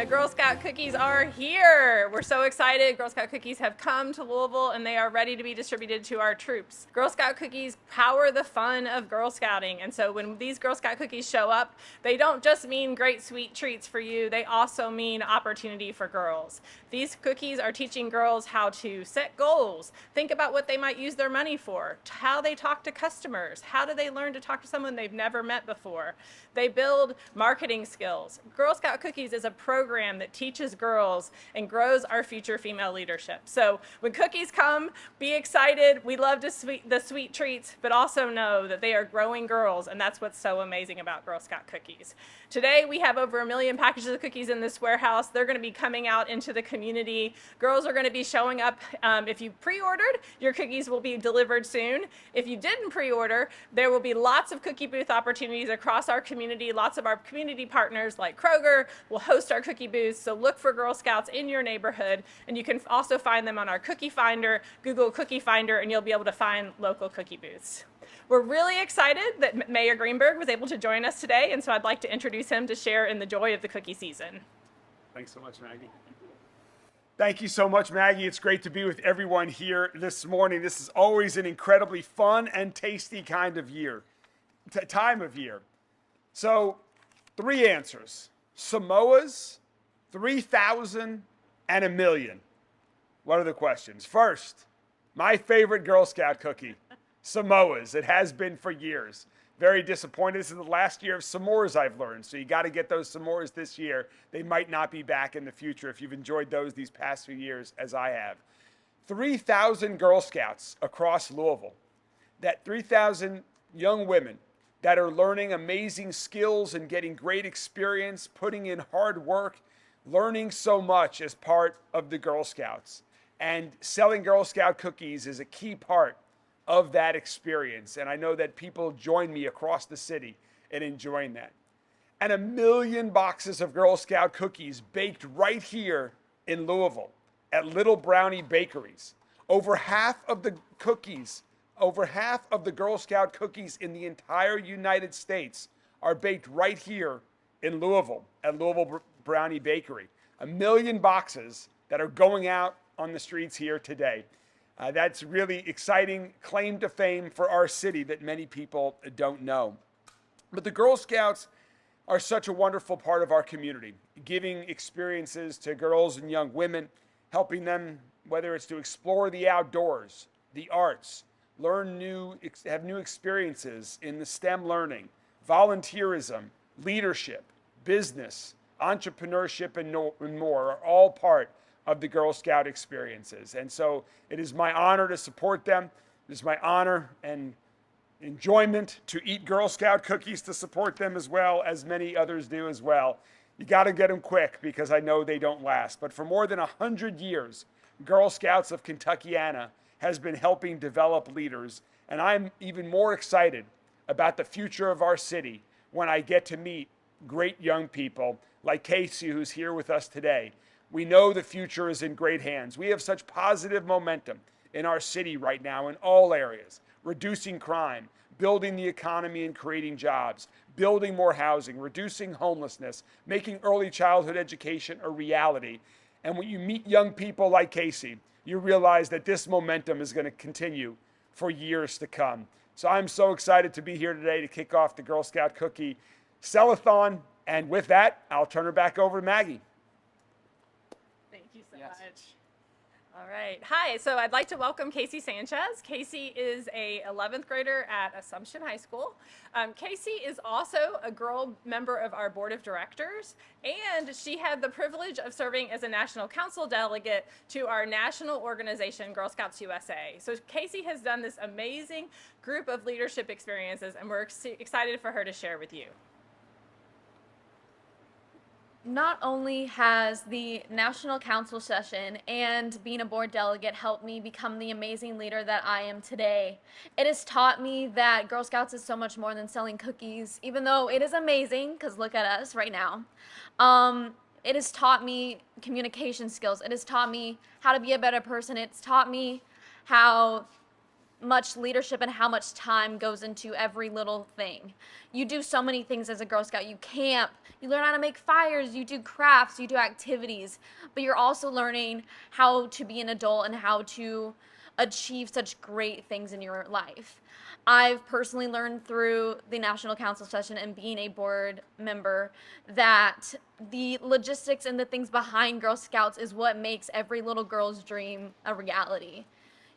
The Girl Scout cookies are here. We're so excited. Girl Scout cookies have come to Louisville and they are ready to be distributed to our troops. Girl Scout cookies power the fun of Girl Scouting. And so when these Girl Scout cookies show up, they don't just mean great sweet treats for you, they also mean opportunity for girls. These cookies are teaching girls how to set goals, think about what they might use their money for, how they talk to customers, how do they learn to talk to someone they've never met before. They build marketing skills. Girl Scout Cookies is a program that teaches girls and grows our future female leadership. So when cookies come, be excited. We love the sweet treats, but also know that they are growing girls, and that's what's so amazing about Girl Scout Cookies. Today, we have over 1 million packages of cookies in this warehouse. They're going to be coming out into the community. Girls are going to be showing up. If you pre-ordered, your cookies will be delivered soon. If you didn't pre-order, there will be lots of cookie booth opportunities across our community. Lots of our community partners like Kroger will host our cookie booths. So look for Girl Scouts in your neighborhood. And you can also find them on our Cookie Finder, Google Cookie Finder, and you'll be able to find local cookie booths. We're really excited that Mayor Greenberg was able to join us today, and so I'd like to introduce him to share in the joy of the cookie season. Thanks so much, Maggie. Thank you so much, Maggie. It's great to be with everyone here this morning. This is always an incredibly fun and tasty kind of time of year. So, 3 answers: Samoas, 3,000, and 1 million. What are the questions? First, my favorite Girl Scout cookie. Samoas. It has been for years. Very disappointed. This is the last year of s'mores, I've learned. So you got to get those s'mores this year. They might not be back in the future if you've enjoyed those these past few years, as I have. 3,000 Girl Scouts across Louisville. That 3,000 young women that are learning amazing skills and getting great experience, putting in hard work, learning so much as part of the Girl Scouts. And selling Girl Scout cookies is a key part of that experience. And I know that people join me across the city in enjoying that. And 1 million boxes of Girl Scout cookies baked right here in Louisville at Little Brownie Bakeries. Over half of the Girl Scout cookies in the entire United States are baked right here in Louisville at Louisville Brownie Bakery. 1 million boxes that are going out on the streets here today. That's really exciting claim to fame for our city that many people don't know. But the Girl Scouts are such a wonderful part of our community, giving experiences to girls and young women, helping them, whether it's to explore the outdoors, the arts, have new experiences in the STEM learning, volunteerism, leadership, business, entrepreneurship, and more are all part of the Girl Scout experiences. And so it is my honor to support them. It is my honor and enjoyment to eat Girl Scout cookies to support them as well, as many others do as well. You got to get them quick because I know they don't last. But for more than 100 years, Girl Scouts of Kentuckiana has been helping develop leaders. And I'm even more excited about the future of our city when I get to meet great young people like Casey, who's here with us today. We know the future is in great hands. We have such positive momentum in our city right now in all areas, reducing crime, building the economy and creating jobs, building more housing, reducing homelessness, making early childhood education a reality. And when you meet young people like Casey, you realize that this momentum is going to continue for years to come. So I'm so excited to be here today to kick off the Girl Scout Cookie Sell-a-thon. And with that, I'll turn it back over to Maggie. Thank you so much. All right. Hi. So I'd like to welcome Casey Sanchez. Casey is a 11th grader at Assumption High School. Casey is also a girl member of our board of directors, and she had the privilege of serving as a national council delegate to our national organization, Girl Scouts USA. So Casey has done this amazing group of leadership experiences, and we're excited for her to share with you. Not only has the National Council session and being a board delegate helped me become the amazing leader that I am today, it has taught me that Girl Scouts is so much more than selling cookies, even though it is amazing, because look at us right now. It has taught me communication skills. It has taught me how to be a better person. It's taught me how much leadership and how much time goes into every little thing. You do so many things as a Girl Scout. You camp, you learn how to make fires, you do crafts, you do activities, but you're also learning how to be an adult and how to achieve such great things in your life. I've personally learned through the National Council session and being a board member that the logistics and the things behind Girl Scouts is what makes every little girl's dream a reality.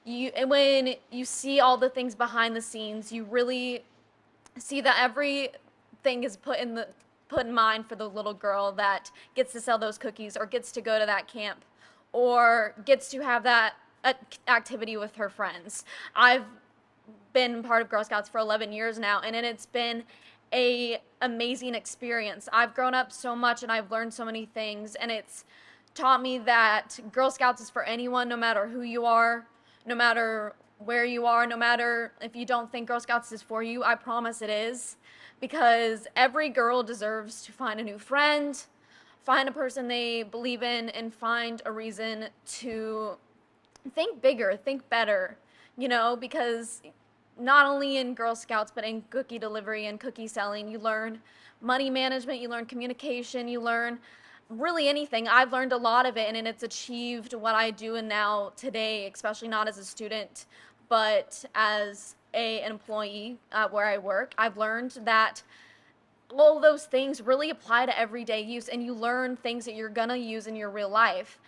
And when you see all the things behind the scenes, you really see that everything is put in mind for the little girl that gets to sell those cookies or gets to go to that camp or gets to have that activity with her friends. I've been part of Girl Scouts for 11 years now, and it's been a amazing experience. I've grown up so much and I've learned so many things, and it's taught me that Girl Scouts is for anyone, no matter who you are, no matter where you are, no matter if you don't think Girl Scouts is for you. I promise it is, because every girl deserves to find a new friend, find a person they believe in, and find a reason to think bigger, think better, because not only in Girl Scouts, but in cookie delivery and cookie selling, you learn money management, you learn communication, you learn really anything. I've learned a lot of it, and it's achieved what I do and now today, especially not as a student, but as an employee where I work. I've learned that all those things really apply to everyday use, and you learn things that you're gonna use in your real life.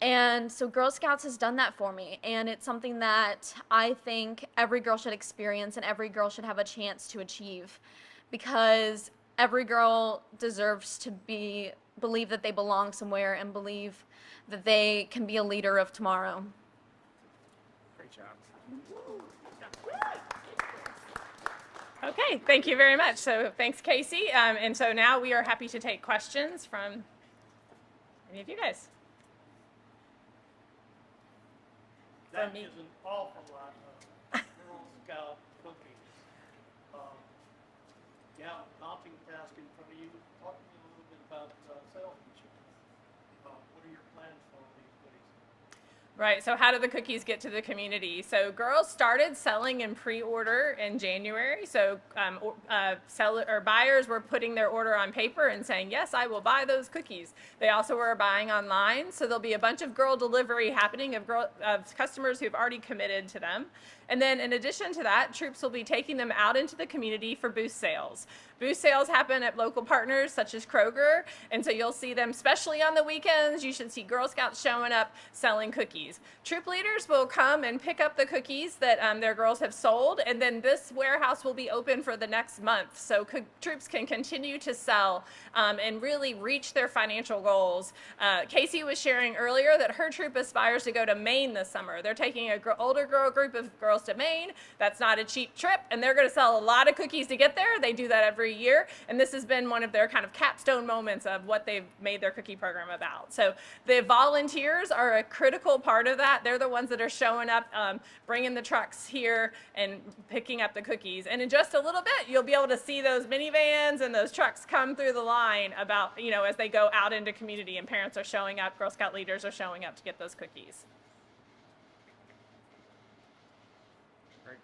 And so Girl Scouts has done that for me, and it's something that I think every girl should experience and every girl should have a chance to achieve, because every girl deserves to believe that they belong somewhere and believe that they can be a leader of tomorrow. Great job. Okay, thank you very much. So thanks, Casey. And so now we are happy to take questions from any of you guys. That me. is an awful lot of Girl Scout cookies. Yeah, daunting task in front of you. Talk to me a little bit about salesmanship. What are your plans for all these goodies? Right, so how do the cookies get to the community? So girls started selling in pre-order in January. So buyers were putting their order on paper and saying, yes, I will buy those cookies. They also were buying online. So there'll be a bunch of girl delivery happening of customers who've already committed to them. And then in addition to that, troops will be taking them out into the community for booth sales. Booth sales happen at local partners such as Kroger, and so you'll see them, especially on the weekends. You should see Girl Scouts showing up selling cookies. Troop leaders will come and pick up the cookies that their girls have sold, and then this warehouse will be open for the next month, so troops can continue to sell and really reach their financial goals. Casey was sharing earlier that her troop aspires to go to Maine this summer. They're taking an older group of girls to Maine. That's not a cheap trip, and they're going to sell a lot of cookies to get there. They do that every year, and this has been one of their kind of capstone moments of what they've made their cookie program about. So the volunteers are a critical part of that. They're the ones that are showing up, bringing the trucks here and picking up the cookies. And in just a little bit, you'll be able to see those minivans and those trucks come through the line about, as they go out into community, and parents are showing up, Girl Scout leaders are showing up to get those cookies. Great.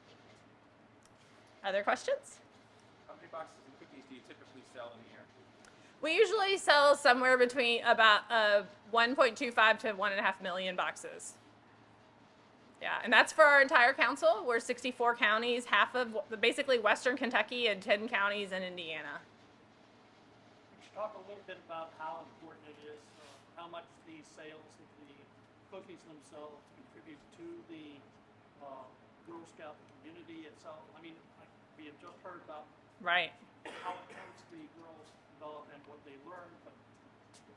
Other questions? How many boxes of cookies do you typically sell in a year? We usually sell somewhere between about 1.25 to 1.5 million boxes. Yeah, and that's for our entire council. We're 64 counties, half of basically Western Kentucky and 10 counties in Indiana. Could you talk a little bit about how important it is, how much the sales of the cookies themselves contribute to the Girl Scout community itself? I mean, we have just heard about Right. how it helps the girls develop and what they learn, but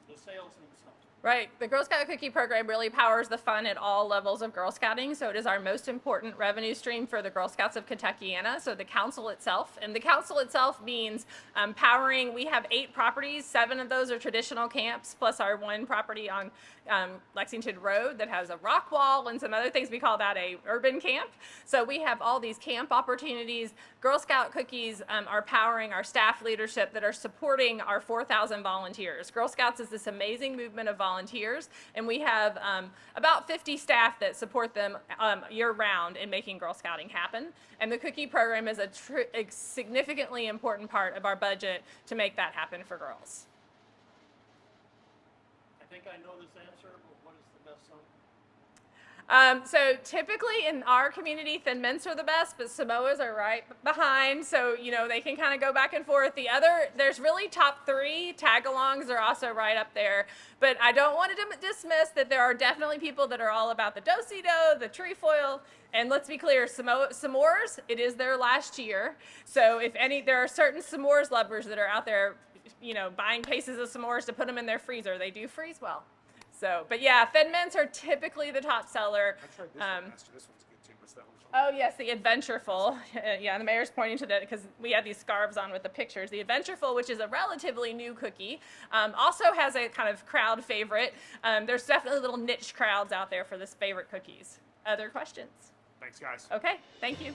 the sales themselves. Right. The Girl Scout Cookie Program really powers the fun at all levels of Girl Scouting. So it is our most important revenue stream for the Girl Scouts of Kentuckiana. So the council itself, and the council itself means powering. We have 8 properties. 7 of those are traditional camps, plus our 1 property on Lexington Road that has a rock wall and some other things. We call that a urban camp. So we have all these camp opportunities. Girl Scout Cookies are powering our staff leadership that are supporting our 4,000 volunteers. Girl Scouts is the this amazing movement of volunteers, and we have about 50 staff that support them year-round in making Girl Scouting happen. And the cookie program is a significantly important part of our budget to make that happen for girls. I think I know this answer, but what is the best seller? So typically in our community, Thin Mints are the best, but Samoas are right behind. So, you know, they can kind of go back and forth. There's really top 3. Tag-alongs are also right up there. But I don't want to dismiss that there are definitely people that are all about the do-si-do, the trefoil. And let's be clear, s'mores, it is their last year. So there are certain s'mores lovers that are out there, you know, buying cases of s'mores to put them in their freezer. They do freeze well. So, but yeah, Thin Mints are typically the top seller. I tried this one last year. This one's good too. What's that one? Oh yes, the Adventureful. Yeah, the mayor's pointing to that because we had these scarves on with the pictures. The Adventureful, which is a relatively new cookie, also has a kind of crowd favorite. There's definitely little niche crowds out there for this favorite cookies. Other questions? Thanks, guys. Okay, thank you.